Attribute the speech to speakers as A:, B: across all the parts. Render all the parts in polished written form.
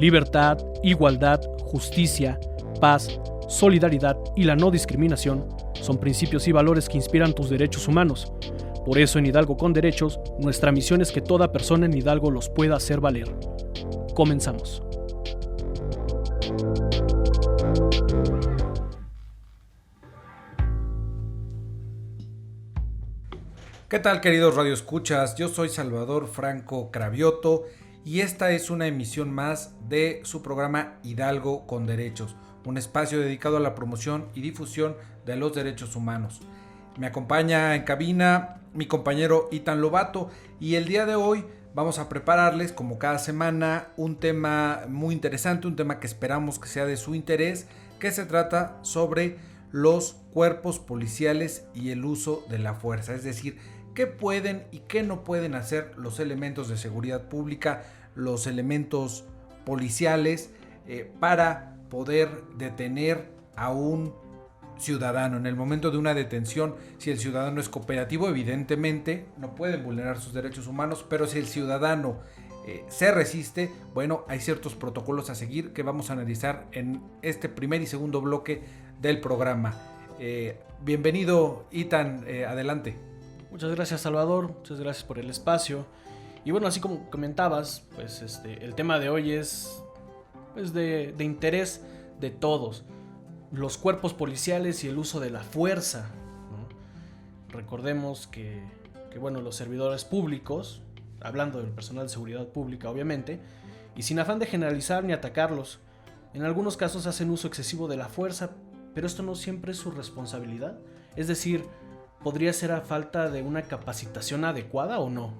A: Libertad, igualdad, justicia, paz, solidaridad y la no discriminación son principios y valores que inspiran tus derechos humanos. Por eso en Hidalgo con Derechos, nuestra misión es que toda persona en Hidalgo los pueda hacer valer. Comenzamos.
B: ¿Qué tal, queridos radioescuchas? Yo soy Salvador Franco Cravioto y esta es una emisión más de su programa Hidalgo con Derechos, un espacio dedicado a la promoción y difusión de los derechos humanos. Me acompaña en cabina mi compañero Itan Lobato y el día de hoy vamos a prepararles, como cada semana, un tema muy interesante, un tema que esperamos que sea de su interés, que se trata sobre los cuerpos policiales y el uso de la fuerza, es decir, qué pueden y qué no pueden hacer los elementos de seguridad pública, los elementos policiales para poder detener a un ciudadano. En el momento de una detención, si el ciudadano es cooperativo, evidentemente no pueden vulnerar sus derechos humanos, pero si el ciudadano se resiste, bueno, hay ciertos protocolos a seguir que vamos a analizar en este primer y segundo bloque del programa. Bienvenido, Itan, adelante.
A: Muchas gracias, Salvador, muchas gracias por el espacio. Y bueno, así como comentabas, pues el tema de hoy es pues de interés de todos. Los cuerpos policiales y el uso de la fuerza, ¿no? Recordemos que bueno, los servidores públicos, hablando del personal de seguridad pública obviamente, y sin afán de generalizar ni atacarlos, en algunos casos hacen uso excesivo de la fuerza, pero esto no siempre es su responsabilidad. Es decir, ¿podría ser a falta de una capacitación adecuada o no?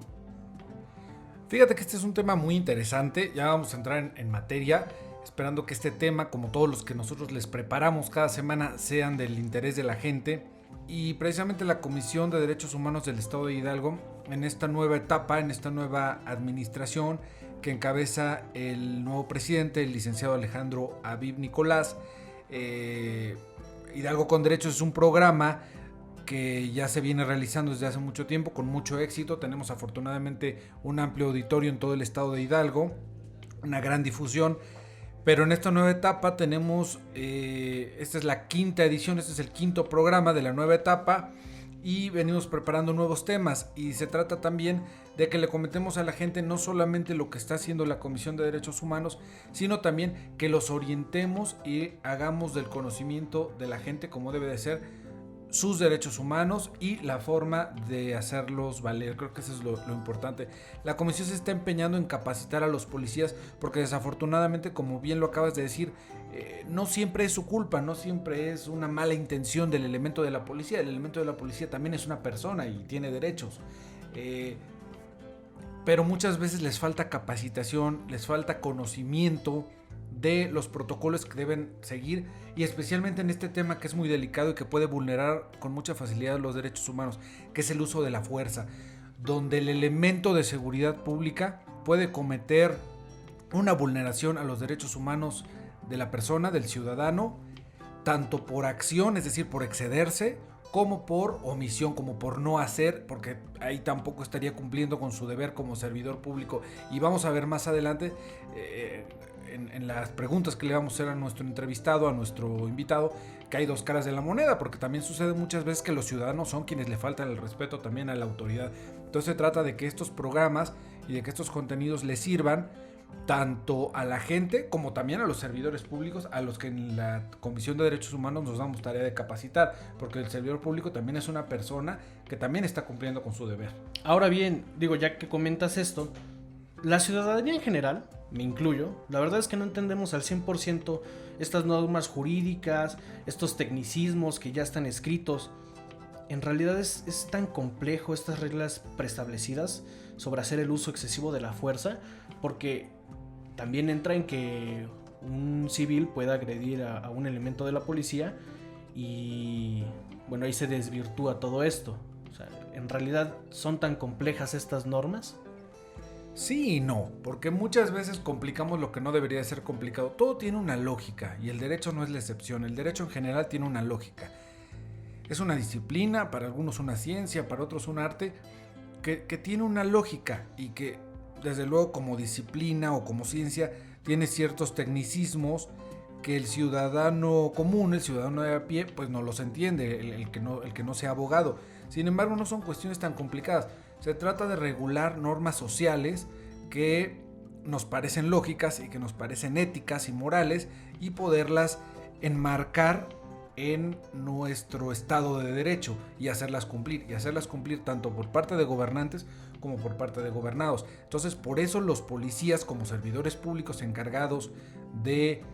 B: Fíjate que este es un tema muy interesante, ya vamos a entrar en materia, esperando que este tema, como todos los que nosotros les preparamos cada semana, sean del interés de la gente. Y precisamente la Comisión de Derechos Humanos del Estado de Hidalgo, en esta nueva etapa, en esta nueva administración que encabeza el nuevo presidente, el licenciado Alejandro Aviv Nicolás, Hidalgo con Derechos es un programa que ya se viene realizando desde hace mucho tiempo con mucho éxito. Tenemos afortunadamente un amplio auditorio en todo el estado de Hidalgo, una gran difusión, pero en esta nueva etapa tenemos, esta es la quinta edición, este es el quinto programa de la nueva etapa y venimos preparando nuevos temas y se trata también de que le comentemos a la gente no solamente lo que está haciendo la Comisión de Derechos Humanos, sino también que los orientemos y hagamos del conocimiento de la gente como debe de ser sus derechos humanos y la forma de hacerlos valer. Creo que eso es lo importante. La comisión se está empeñando en capacitar a los policías porque desafortunadamente, como bien lo acabas de decir, no siempre es su culpa, no siempre es una mala intención del elemento de la policía. El elemento de la policía también es una persona y tiene derechos. Pero muchas veces les falta capacitación, les falta conocimiento de los protocolos que deben seguir y especialmente en este tema que es muy delicado y que puede vulnerar con mucha facilidad los derechos humanos, que es el uso de la fuerza, donde el elemento de seguridad pública puede cometer una vulneración a los derechos humanos de la persona, del ciudadano, tanto por acción, es decir, por excederse, como por omisión, como por no hacer, porque ahí tampoco estaría cumpliendo con su deber como servidor público. Y vamos a ver más adelante en las preguntas que le vamos a hacer a nuestro entrevistado, a nuestro invitado, que hay dos caras de la moneda, porque también sucede muchas veces que los ciudadanos son quienes le faltan el respeto también a la autoridad. Entonces se trata de que estos programas y de que estos contenidos les sirvan tanto a la gente como también a los servidores públicos, a los que en la Comisión de Derechos Humanos nos damos tarea de capacitar, porque el servidor público también es una persona que también está cumpliendo con su deber.
A: Ahora bien, ya que comentas esto, la ciudadanía en general, me incluyo, la verdad es que no entendemos al 100% estas normas jurídicas, estos tecnicismos que ya están escritos. En realidad es tan complejo estas reglas preestablecidas sobre hacer el uso excesivo de la fuerza, porque también entra en que un civil pueda agredir a un elemento de la policía y bueno, ahí se desvirtúa todo esto. O sea, ¿en realidad son tan complejas estas normas?
B: Sí y no, porque muchas veces complicamos lo que no debería ser complicado. Todo tiene una lógica y el derecho no es la excepción. El derecho en general tiene una lógica. Es una disciplina, para algunos una ciencia, para otros un arte, que tiene una lógica y que desde luego como disciplina o como ciencia tiene ciertos tecnicismos que el ciudadano común, el ciudadano de a pie, pues no los entiende, el que no sea abogado. Sin embargo, no son cuestiones tan complicadas. Se trata de regular normas sociales que nos parecen lógicas y que nos parecen éticas y morales y poderlas enmarcar en nuestro Estado de Derecho y hacerlas cumplir tanto por parte de gobernantes como por parte de gobernados. Entonces, por eso los policías, como servidores públicos encargados de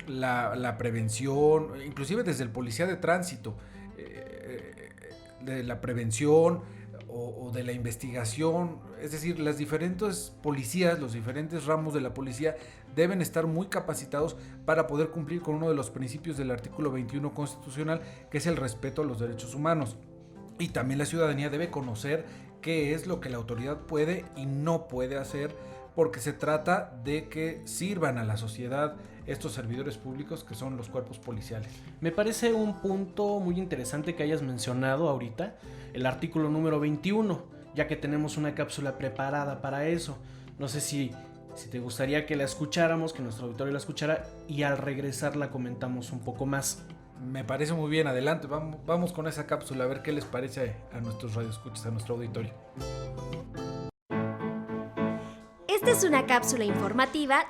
B: la prevención, inclusive desde el policía de tránsito, de la prevención o de la investigación, es decir, las diferentes policías, los diferentes ramos de la policía deben estar muy capacitados para poder cumplir con uno de los principios del artículo 21 constitucional, que es el respeto a los derechos humanos. Y también la ciudadanía debe conocer qué es lo que la autoridad puede y no puede hacer, porque se trata de que sirvan a la sociedad estos servidores públicos que son los cuerpos policiales.
A: Me parece un punto muy interesante que hayas mencionado ahorita, el artículo número 21, ya que tenemos una cápsula preparada para eso. No sé si te gustaría que la escucháramos, que nuestro auditorio la escuchara, y al regresar la comentamos un poco más.
B: Me parece muy bien, adelante, vamos con esa cápsula a ver qué les parece a nuestros radioescuchas, a nuestro auditorio.
C: Esta es una cápsula informativa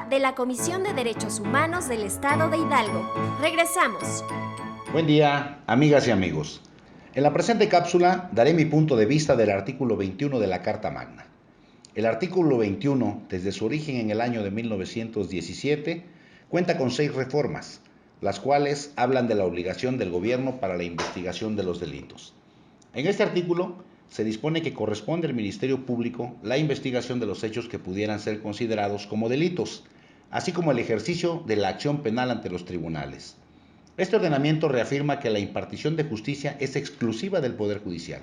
C: de la Comisión de Derechos Humanos del Estado de Hidalgo. Regresamos.
D: Buen día, amigas y amigos. En la presente cápsula daré mi punto de vista del artículo 21 de la Carta Magna. El artículo 21, desde su origen en el año de 1917, cuenta con 6 reformas, las cuales hablan de la obligación del gobierno para la investigación de los delitos. En este artículo se dispone que corresponde al Ministerio Público la investigación de los hechos que pudieran ser considerados como delitos, así como el ejercicio de la acción penal ante los tribunales. Este ordenamiento reafirma que la impartición de justicia es exclusiva del Poder Judicial.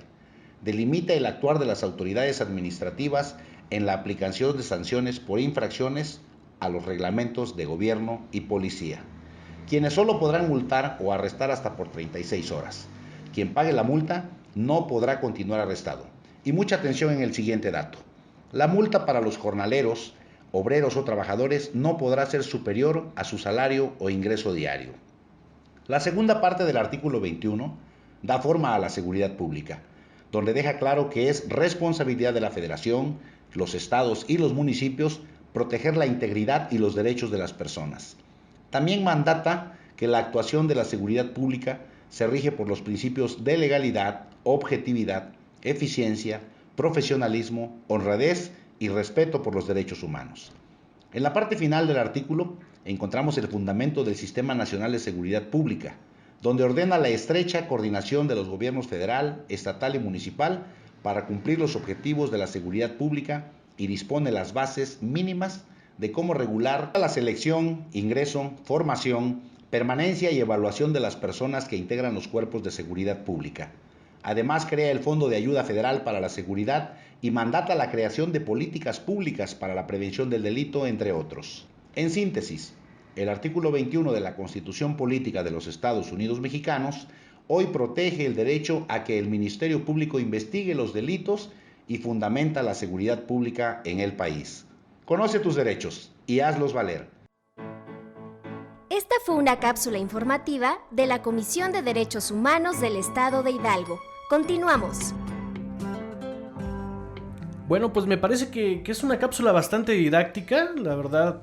D: Delimita el actuar de las autoridades administrativas en la aplicación de sanciones por infracciones a los reglamentos de gobierno y policía, quienes solo podrán multar o arrestar hasta por 36 horas. Quien pague la multa no podrá continuar arrestado. Y mucha atención en el siguiente dato. La multa para los jornaleros, obreros o trabajadores no podrá ser superior a su salario o ingreso diario. La segunda parte del artículo 21 da forma a la seguridad pública, donde deja claro que es responsabilidad de la Federación, los estados y los municipios proteger la integridad y los derechos de las personas. También mandata que la actuación de la seguridad pública se rige por los principios de legalidad, objetividad, eficiencia, profesionalismo, honradez y respeto por los derechos humanos. En la parte final del artículo encontramos el fundamento del Sistema Nacional de Seguridad Pública, donde ordena la estrecha coordinación de los gobiernos federal, estatal y municipal para cumplir los objetivos de la seguridad pública y dispone las bases mínimas de cómo regular la selección, ingreso, formación, permanencia y evaluación de las personas que integran los cuerpos de seguridad pública. Además, crea el Fondo de Ayuda Federal para la Seguridad y mandata la creación de políticas públicas para la prevención del delito, entre otros. En síntesis, el artículo 21 de la Constitución Política de los Estados Unidos Mexicanos hoy protege el derecho a que el Ministerio Público investigue los delitos y fundamenta la seguridad pública en el país. Conoce tus derechos y hazlos valer.
C: Esta fue una cápsula informativa de la Comisión de Derechos Humanos del Estado de Hidalgo. Continuamos.
A: Bueno, pues me parece que es una cápsula bastante didáctica, la verdad.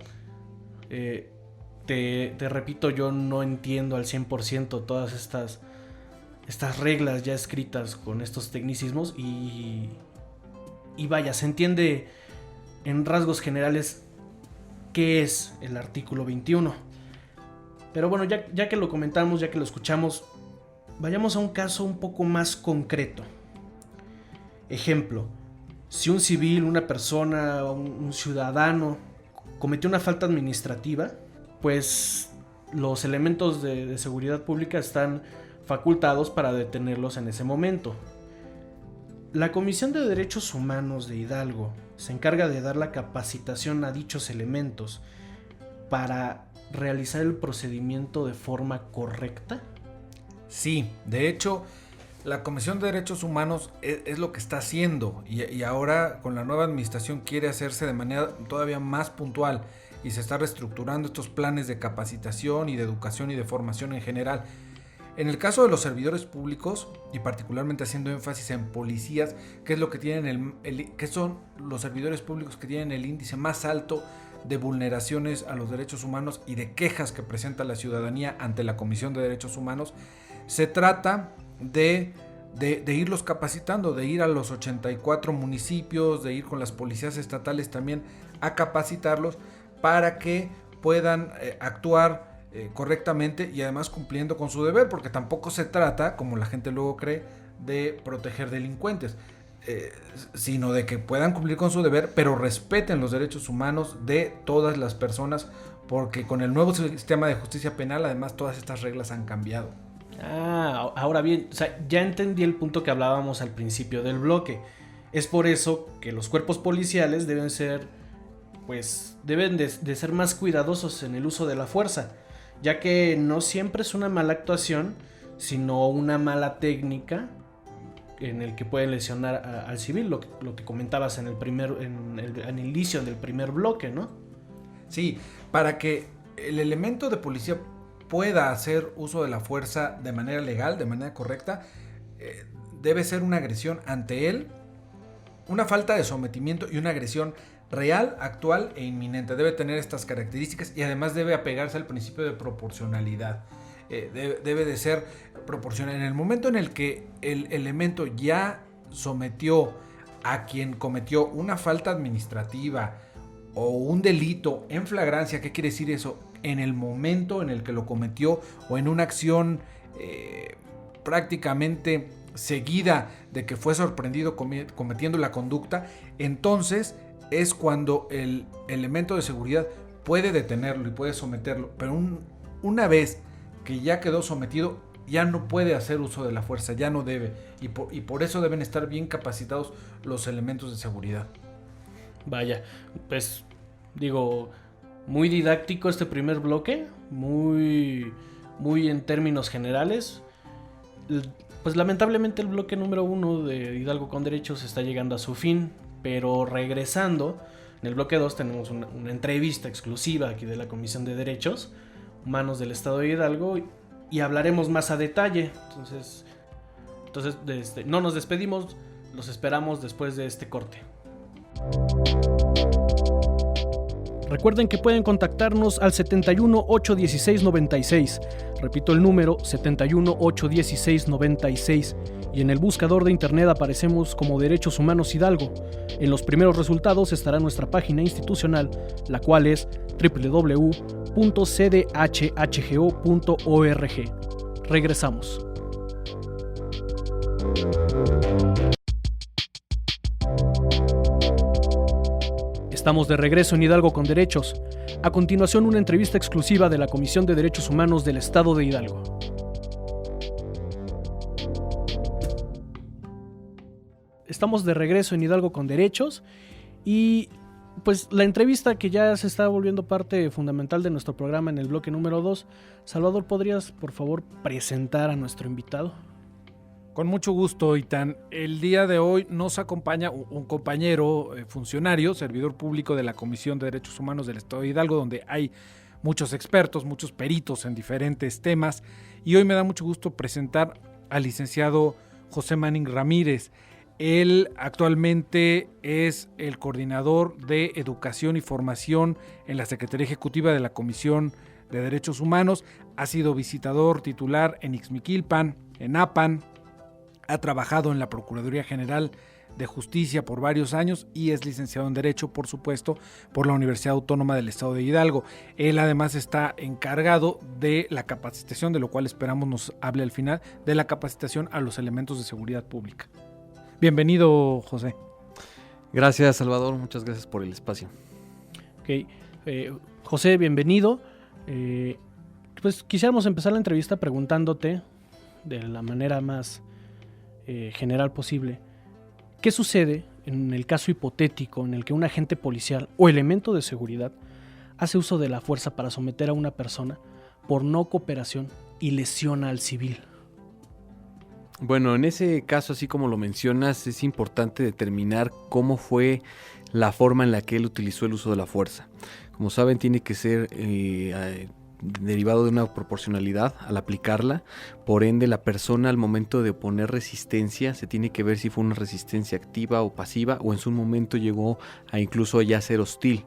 A: Te repito, yo no entiendo al 100% todas estas reglas ya escritas con estos tecnicismos y vaya, se entiende en rasgos generales qué es el artículo 21. Pero bueno, ya que lo comentamos, ya que lo escuchamos, vayamos a un caso un poco más concreto. Ejemplo, si un civil, una persona, un ciudadano cometió una falta administrativa, pues los elementos de seguridad pública están facultados para detenerlos en ese momento. La Comisión de Derechos Humanos de Hidalgo se encarga de dar la capacitación a dichos elementos para realizar el procedimiento de forma correcta.
B: Sí, de hecho, La Comisión de Derechos Humanos es lo que está haciendo y ahora con la nueva administración quiere hacerse de manera todavía más puntual y se está reestructurando estos planes de capacitación y de educación y de formación en general. En el caso de los servidores públicos y particularmente haciendo énfasis en policías, que es lo que tienen que son los servidores públicos que tienen el índice más alto de vulneraciones a los derechos humanos y de quejas que presenta la ciudadanía ante la Comisión de Derechos Humanos, se trata de irlos capacitando, de ir a los 84 municipios, de ir con las policías estatales también a capacitarlos para que puedan actuar correctamente y además cumpliendo con su deber, porque tampoco se trata, como la gente luego cree, de proteger delincuentes, sino de que puedan cumplir con su deber, pero respeten los derechos humanos de todas las personas, porque con el nuevo sistema de justicia penal además todas estas reglas han cambiado.
A: Ahora bien, o sea, ya entendí el punto que hablábamos al principio del bloque. Es por eso que los cuerpos policiales deben ser más cuidadosos en el uso de la fuerza, ya que no siempre es una mala actuación, sino una mala técnica en el que puede lesionar al civil, lo que comentabas en el inicio del primer bloque, ¿no?
B: Sí, para que el elemento de policía pueda hacer uso de la fuerza de manera legal, de manera correcta, debe ser una agresión ante él, una falta de sometimiento y una agresión real, actual e inminente. Debe tener estas características y además debe apegarse al principio de proporcionalidad. Debe de ser proporcional. En el momento en el que el elemento ya sometió a quien cometió una falta administrativa o un delito en flagrancia, ¿qué quiere decir eso? En el momento en el que lo cometió o en una acción prácticamente seguida de que fue sorprendido cometiendo la conducta, entonces es cuando el elemento de seguridad puede detenerlo y puede someterlo, pero una vez que ya quedó sometido, ya no puede hacer uso de la fuerza, ya no debe, y por eso deben estar bien capacitados los elementos de seguridad.
A: Vaya, pues digo, muy didáctico este primer bloque, muy en términos generales. Pues lamentablemente el bloque número 1 de Hidalgo con Derechos está llegando a su fin, pero regresando, en el bloque 2 tenemos una entrevista exclusiva aquí de la Comisión de Derechos Humanos del Estado de Hidalgo y hablaremos más a detalle. Entonces no nos despedimos, los esperamos después de este corte. Recuerden que pueden contactarnos al 71 816 96. Repito el número, 71 816 96. Y en el buscador de internet aparecemos como Derechos Humanos Hidalgo. En los primeros resultados estará nuestra página institucional, la cual es www.cdhhgo.org. Regresamos. Estamos de regreso en Hidalgo con Derechos. A continuación, una entrevista exclusiva de la Comisión de Derechos Humanos del Estado de Hidalgo. Estamos de regreso en Hidalgo con Derechos y pues la entrevista que ya se está volviendo parte fundamental de nuestro programa en el bloque número 2. Salvador, ¿podrías por favor presentar a nuestro invitado?
B: Con mucho gusto, Itán. El día de hoy nos acompaña un compañero funcionario, servidor público de la Comisión de Derechos Humanos del Estado de Hidalgo, donde hay muchos expertos, muchos peritos en diferentes temas. Y hoy me da mucho gusto presentar al licenciado José Manning Ramírez. Él actualmente es el coordinador de Educación y Formación en la Secretaría Ejecutiva de la Comisión de Derechos Humanos. Ha sido visitador titular en Ixmiquilpan, en Apan. Ha trabajado en la Procuraduría General de Justicia por varios años y es licenciado en Derecho, por supuesto, por la Universidad Autónoma del Estado de Hidalgo. Él además está encargado de la capacitación, de lo cual esperamos nos hable al final, de la capacitación a los elementos de seguridad pública. Bienvenido, José.
E: Gracias, Salvador. Muchas gracias por el espacio.
A: Okay. José, bienvenido. Pues quisiéramos empezar la entrevista preguntándote de la manera más general posible, ¿qué sucede en el caso hipotético en el que un agente policial o elemento de seguridad hace uso de la fuerza para someter a una persona por no cooperación y lesiona al civil?
E: Bueno, en ese caso, así como lo mencionas, es importante determinar cómo fue la forma en la que él utilizó el uso de la fuerza. Como saben, tiene que ser derivado de una proporcionalidad al aplicarla. Por ende, la persona al momento de oponer resistencia se tiene que ver si fue una resistencia activa o pasiva, o en su momento llegó a incluso ya ser hostil.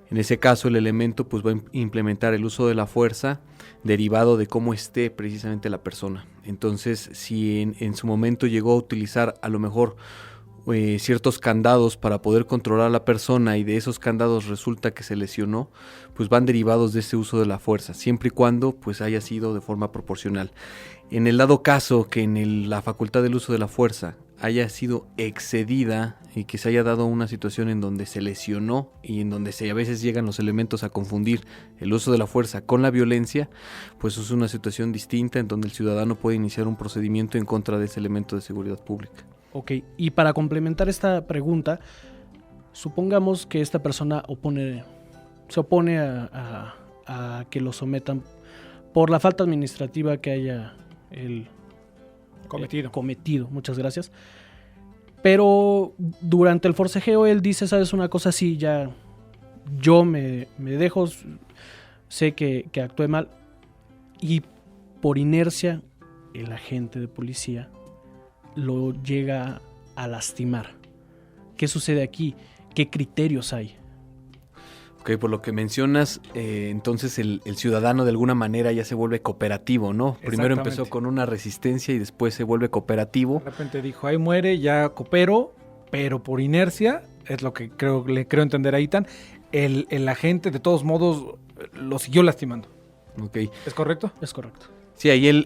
E: En ese caso, el elemento pues va a implementar el uso de la fuerza derivado de cómo esté precisamente la persona. Entonces, si en su momento llegó a utilizar a lo mejor ciertos candados para poder controlar a la persona, y de esos candados resulta que se lesionó, pues van derivados de ese uso de la fuerza, siempre y cuando pues haya sido de forma proporcional. En el dado caso que en la facultad del uso de la fuerza haya sido excedida y que se haya dado una situación en donde se lesionó y en donde a veces llegan los elementos a confundir el uso de la fuerza con la violencia, pues es una situación distinta en donde el ciudadano puede iniciar un procedimiento en contra de ese elemento de seguridad pública.
A: Ok, y para complementar esta pregunta, supongamos que esta persona se opone a que lo sometan por la falta administrativa que haya cometido. Muchas gracias. Pero durante el forcejeo él dice, ¿sabes una cosa? Sí, ya yo me dejo, sé que actué mal, y por inercia el agente de policía lo llega a lastimar. ¿Qué sucede aquí? ¿Qué criterios hay?
E: Ok, por lo que mencionas, entonces el ciudadano de alguna manera ya se vuelve cooperativo, ¿no? Primero empezó con una resistencia y después se vuelve cooperativo.
B: De repente dijo, ahí muere, ya coopero, pero por inercia, es lo que le creo entender a Itan, el agente de todos modos lo siguió lastimando.
E: Ok.
B: ¿Es correcto?
A: Es correcto.
E: Sí, ahí el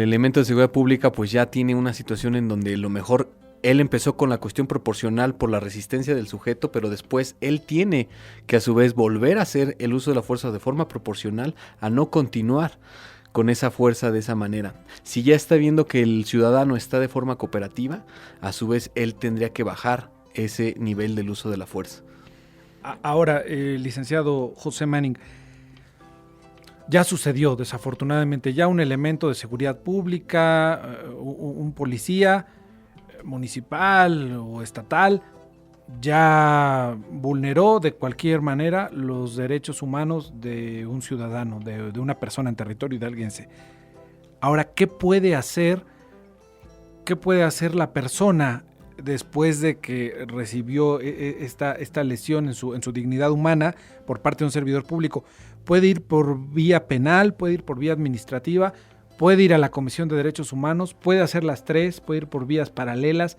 E: elemento de seguridad pública pues ya tiene una situación en donde lo mejor él empezó con la cuestión proporcional por la resistencia del sujeto, pero después él tiene que a su vez volver a hacer el uso de la fuerza de forma proporcional a no continuar con esa fuerza de esa manera. Si ya está viendo que el ciudadano está de forma cooperativa, a su vez él tendría que bajar ese nivel del uso de la fuerza.
B: Ahora, licenciado José Manning, ya sucedió, desafortunadamente, ya un elemento de seguridad pública, un policía municipal o estatal, ya vulneró de cualquier manera los derechos humanos de un ciudadano, de una persona en territorio hidalguense. Ahora, ¿qué puede hacer la persona después de que recibió esta lesión en su dignidad humana por parte de un servidor público? Puede ir por vía penal, puede ir por vía administrativa, puede ir a la Comisión de Derechos Humanos, puede hacer las tres, puede ir por vías paralelas.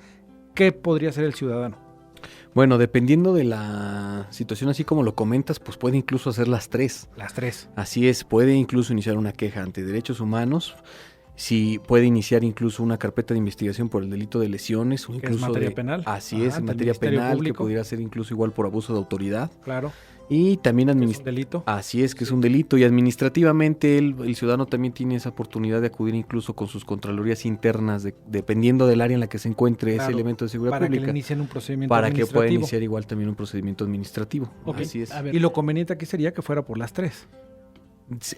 B: ¿Qué podría hacer el ciudadano?
E: Bueno, dependiendo de la situación, así como lo comentas, pues puede incluso hacer las tres.
B: Las tres.
E: Así es, puede incluso iniciar una queja ante Derechos Humanos. Sí, puede iniciar incluso una carpeta de investigación por el delito de lesiones. O incluso
B: ¿es materia penal?
E: Así es, en materia penal, que pudiera ser incluso igual por abuso de autoridad.
B: Claro.
E: Y también
B: ¿Es un delito?
E: Así es, que es un delito. Y administrativamente el ciudadano también tiene esa oportunidad de acudir incluso con sus contralorías internas, dependiendo del área en la que se encuentre ese elemento de seguridad pública.
B: Para que le inicien un procedimiento
E: para
B: administrativo.
E: que pueda iniciar igual también un procedimiento administrativo.
B: Okay.
E: Así es.
B: Y lo conveniente aquí sería que fuera por las tres.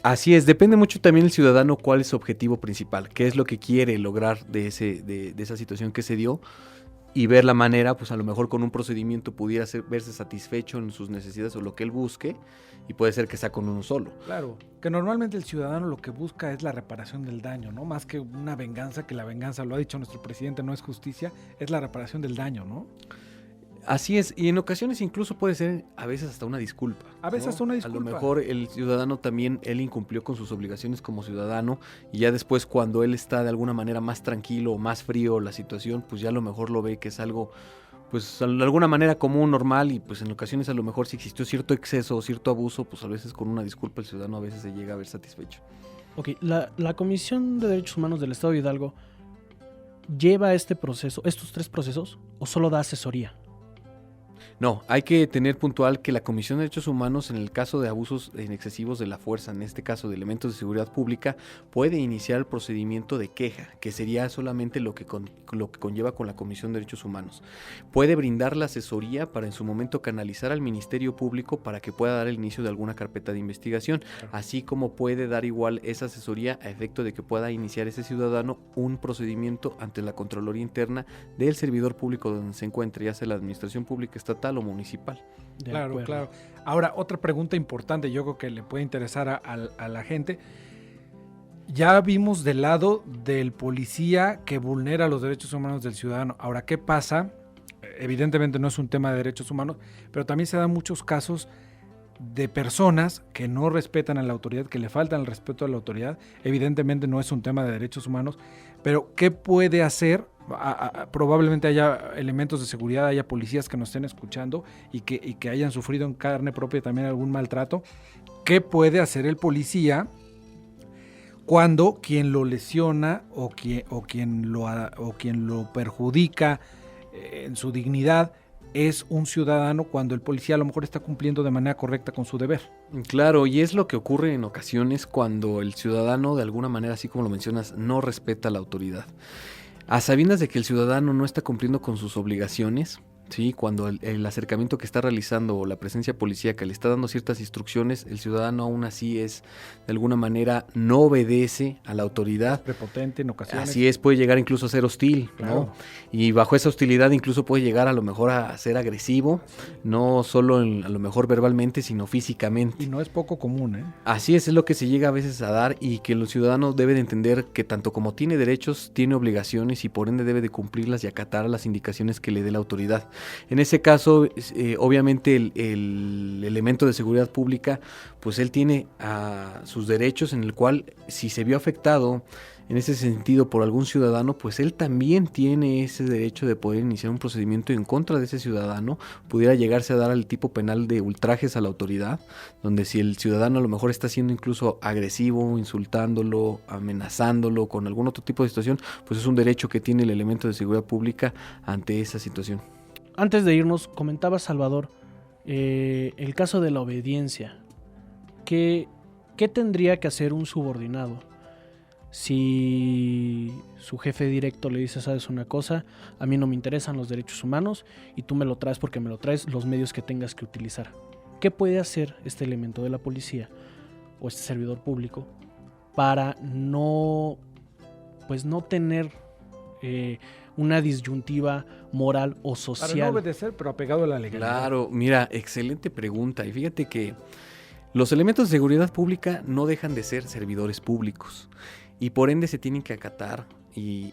E: Así es, depende mucho también el ciudadano cuál es su objetivo principal, qué es lo que quiere lograr de esa situación que se dio, y ver la manera, pues a lo mejor con un procedimiento pudiera verse satisfecho en sus necesidades o lo que él busque, y puede ser que sea con uno solo.
B: Claro, que normalmente el ciudadano lo que busca es la reparación del daño, ¿no? Más que una venganza, que la venganza, lo ha dicho nuestro presidente, no es justicia, es la reparación del daño, ¿no?
E: Así es, y en ocasiones incluso puede ser a veces hasta una disculpa.
B: A veces hasta una disculpa.
E: A lo mejor el ciudadano también, él incumplió con sus obligaciones como ciudadano, y ya después cuando él está de alguna manera más tranquilo o más frío la situación, pues ya a lo mejor lo ve que es algo, pues de alguna manera común, normal, y pues en ocasiones a lo mejor si existió cierto exceso o cierto abuso, pues a veces con una disculpa el ciudadano a veces se llega a ver satisfecho.
A: Ok, la Comisión de Derechos Humanos del Estado de Hidalgo lleva estos tres procesos, o solo da asesoría.
E: No, hay que tener puntual que la Comisión de Derechos Humanos, en el caso de abusos excesivos de la fuerza, en este caso de elementos de seguridad pública, puede iniciar el procedimiento de queja, que sería solamente lo que conlleva con la Comisión de Derechos Humanos. Puede brindar la asesoría para en su momento canalizar al Ministerio Público para que pueda dar el inicio de alguna carpeta de investigación, así como puede dar igual esa asesoría a efecto de que pueda iniciar ese ciudadano un procedimiento ante la Contraloría Interna del servidor público donde se encuentre, ya sea la administración pública estatal o municipal.
B: Claro, claro. Ahora, otra pregunta importante, yo creo que le puede interesar a la gente. Ya vimos del lado del policía que vulnera los derechos humanos del ciudadano. Ahora, ¿qué pasa? Evidentemente no es un tema de derechos humanos, pero también se dan muchos casos de personas que no respetan a la autoridad, que le faltan el respeto a la autoridad. Evidentemente no es un tema de derechos humanos, pero ¿qué puede hacer? Probablemente haya elementos de seguridad, haya policías que nos estén escuchando y que hayan sufrido en carne propia también algún maltrato. ¿Qué puede hacer el policía cuando quien lo lesiona o quien lo perjudica en su dignidad es un ciudadano, cuando el policía a lo mejor está cumpliendo de manera correcta con su deber?
E: Claro, y es lo que ocurre en ocasiones cuando el ciudadano, de alguna manera, así como lo mencionas, no respeta a la autoridad. A sabiendas de que el ciudadano no está cumpliendo con sus obligaciones, ¿sí? Cuando el acercamiento que está realizando o la presencia policíaca le está dando ciertas instrucciones, el ciudadano aún así de alguna manera no obedece a la autoridad.
B: Es prepotente en ocasiones.
E: Así es, puede llegar incluso a ser hostil, claro, ¿no? Y bajo esa hostilidad incluso puede llegar a lo mejor a ser agresivo, no solo a lo mejor verbalmente, sino físicamente.
B: Y no es poco común, ¿eh?
E: Así es lo que se llega a veces a dar, y que los ciudadanos deben de entender que tanto como tiene derechos, tiene obligaciones, y por ende debe de cumplirlas y acatar las indicaciones que le dé la autoridad. En ese caso, obviamente el elemento de seguridad pública, pues él tiene sus derechos, en el cual si se vio afectado en ese sentido por algún ciudadano, pues él también tiene ese derecho de poder iniciar un procedimiento en contra de ese ciudadano. Pudiera llegarse a dar al tipo penal de ultrajes a la autoridad, donde si el ciudadano a lo mejor está siendo incluso agresivo, insultándolo, amenazándolo con algún otro tipo de situación, pues es un derecho que tiene el elemento de seguridad pública ante esa situación.
A: Antes de irnos, comentaba Salvador el caso de la obediencia. ¿Qué tendría que hacer un subordinado? Si su jefe directo le dice, sabes una cosa, a mí no me interesan los derechos humanos y tú me lo traes porque me lo traes los medios que tengas que utilizar. ¿Qué puede hacer este elemento de la policía o este servidor público para no tener una disyuntiva moral o social?
B: Para no obedecer, pero apegado a la legalidad.
E: Claro, mira, excelente pregunta. Y fíjate que los elementos de seguridad pública no dejan de ser servidores públicos, y por ende se tienen que acatar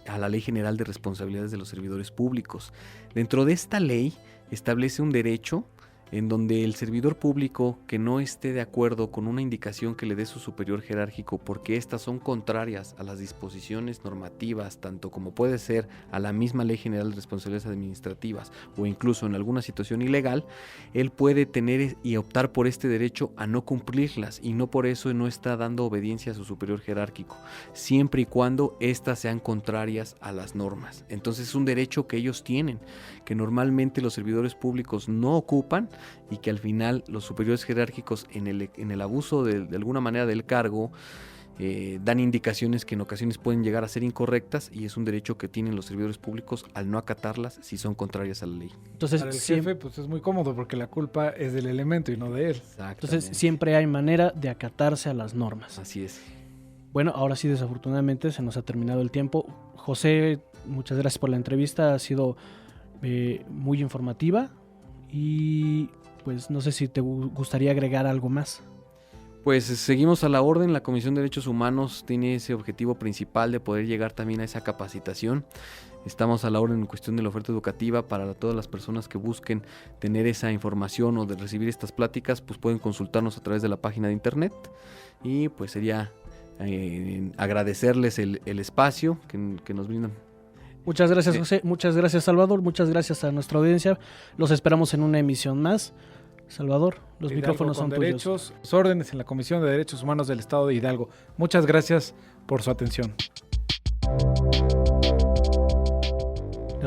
E: a la Ley General de Responsabilidades de los Servidores Públicos. Dentro de esta ley establece un derecho en donde el servidor público que no esté de acuerdo con una indicación que le dé su superior jerárquico, porque estas son contrarias a las disposiciones normativas, tanto como puede ser a la misma Ley General de Responsabilidades Administrativas o incluso en alguna situación ilegal, él puede tener y optar por este derecho a no cumplirlas, y no por eso no está dando obediencia a su superior jerárquico, siempre y cuando estas sean contrarias a las normas. Entonces es un derecho que ellos tienen, que normalmente los servidores públicos no ocupan, y que al final los superiores jerárquicos en el abuso de alguna manera del cargo dan indicaciones que en ocasiones pueden llegar a ser incorrectas, y es un derecho que tienen los servidores públicos al no acatarlas si son contrarias a la ley.
A: Entonces,
B: para el jefe pues es muy cómodo porque la culpa es del elemento y no de él.
A: Entonces siempre hay manera de acatarse a las normas.
E: Así es.
A: Bueno, ahora sí, desafortunadamente se nos ha terminado el tiempo. José, muchas gracias por la entrevista, ha sido muy informativa. Y pues no sé si te gustaría agregar algo más.
E: Pues seguimos a la orden. La Comisión de Derechos Humanos tiene ese objetivo principal de poder llegar también a esa capacitación. Estamos a la orden en cuestión de la oferta educativa para todas las personas que busquen tener esa información o de recibir estas pláticas, pues pueden consultarnos a través de la página de internet, y pues sería agradecerles el espacio que nos brindan.
A: Muchas gracias, José. Muchas gracias, Salvador. Muchas gracias a nuestra audiencia. Los esperamos en una emisión más. Salvador, los micrófonos son tuyos.
B: Los órdenes en la Comisión de Derechos Humanos del Estado de Hidalgo. Muchas gracias por su atención.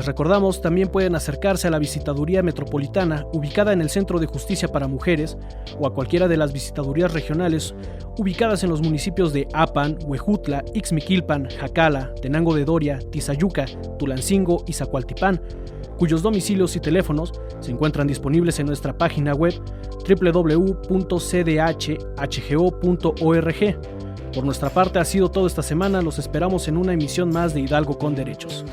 A: Les recordamos, también pueden acercarse a la Visitaduría Metropolitana, ubicada en el Centro de Justicia para Mujeres, o a cualquiera de las visitadurías regionales, ubicadas en los municipios de Apan, Huejutla, Ixmiquilpan, Jacala, Tenango de Doria, Tizayuca, Tulancingo y Zacualtipán, cuyos domicilios y teléfonos se encuentran disponibles en nuestra página web www.cdhhgo.org. Por nuestra parte ha sido todo esta semana, los esperamos en una emisión más de Hidalgo con Derechos.